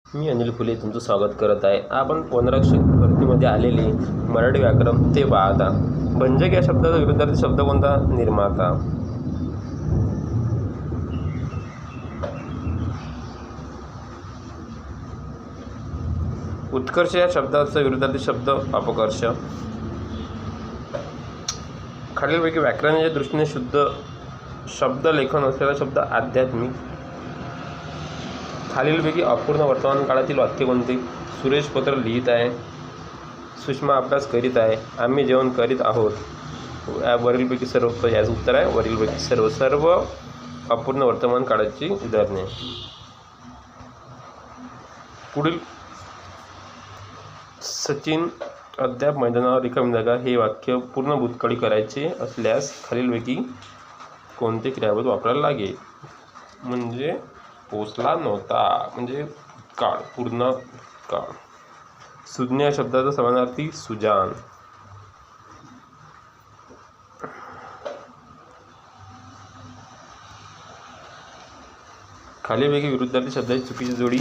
मी अनिल फुले तुमचं स्वागत करत आहे. आपण पुनराक्षर भरतीमध्ये आलेले मराठी व्याकरण ते पाहता. भंजक या शब्दाचा विरुद्धार्थी शब्द कोणता? निर्माता. उत्कर्ष या शब्दाचा विरुद्धार्थी शब्द अपकर्ष. खालीलपैकी व्याकरणाच्या दृष्टीने शुद्ध शब्द लेखन असलेला शब्द आध्यात्मिक. खालीलपैकी अपूर्ण वर्तमान काळातील वाक्य कोणते? सुरेश पत्र लिहित आहे, सुषमा अभ्यास करीत आहे, आम्ही जेवण करीत आहोत. वरीलपैकी सर्व याचं उत्तर आहे वरीलपैकी सर्व अपूर्ण वर्तमान काळाची उदाहरणे. पुढील सचिन अद्याप मैदानावर रिकामी जागा हे वाक्य पूर्ण भूतकाळी करायचे असल्यास खालीलपैकी कोणते क्रियापद वापरायला लागेल? म्हणजे पोचला नव्हता म्हणजे काळ, पूर्ण काळ. सुज्ञ या शब्दाचा समानार्थी सुजान. खालीलपैकी विरुद्धार्थी शब्दाची चुकीची जोडी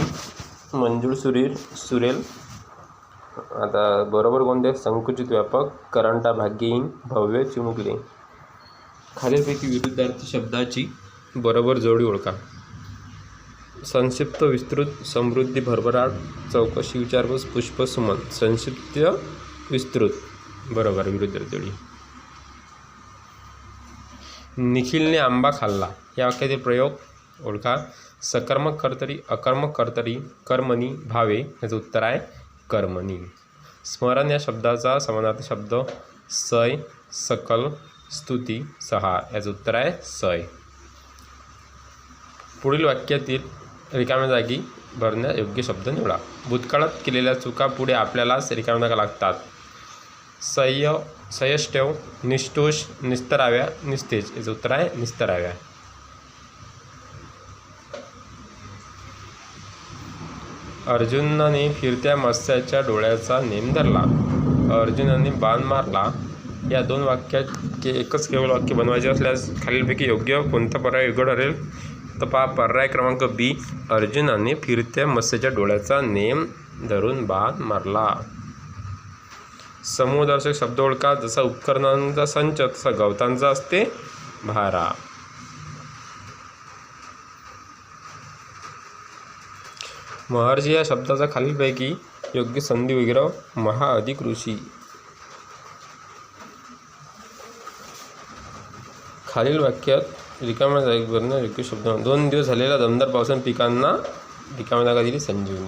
मंजूळ सुरेल. आता बरोबर कोणते? संकुचित व्यापक, करंटा भाग्यहीन, भव्य चिमुकले. खालीलपैकी विरुद्धार्थी शब्दाची बरोबर जोडी ओळखा. संक्षिप्त विस्तृत, समृद्धी भरभराट, चौकशी विचारपूस, पुष्प सुमन. संक्षिप्त विस्तृत बरोबर विरुद्धार्थी जोडी. निखिलने आंबा खाल्ला या वाक्यातील प्रयोग ओळखा. सकर्मक कर्तरी, अकर्मक कर्तरी, कर्मणी, भावे. याचं उत्तर आहे कर्मणी. स्मरण या शब्दाचा समानार्थी शब्द सय, सकल, स्तुती, सहा. याचं उत्तर आहे सय. पुढील वाक्यातील रिकाम्या जागी भरण्यास योग्य शब्द निवडा. भूतकाळात केलेल्या चुका पुढे आपल्यालाच रिकाम्या जागा लागतात. सयष्टेव, निष्ठोष, निस्तराव्या, निस्तेज. याचं उत्तर आहे निस्तराव्या. अर्जुनाने फिरत्या मत्स्याच्या डोळ्याचा नेम धरला. अर्जुनाने बाण मारला या दोन वाक्यात एकच केवळ वाक्य बनवायचे असल्यास खालीलपैकी योग्य कोणता पर्याय योग्य ठरेल? तर पहा पर्याय क्रमांक बी. अर्जुनाने फिरत्या मत्स्याच्या डोळ्याचा नेम धरून बाण मारला. समूहदर्शक शब्द ओळखा. जसा उपकरणांचा संच तसा गवतांचा असते भारा. महर्षी या शब्दाचा खालीलपैकी योग्य संधी विग्रह महा अधिक ऋषी. खालील वाक्यात रिकाम्या जागेवरनं योग्य शब्द. 2 दिवस झालेल्या दमदार पावसाने पिकांना रिकाम्या जागा दिली संजीवनी.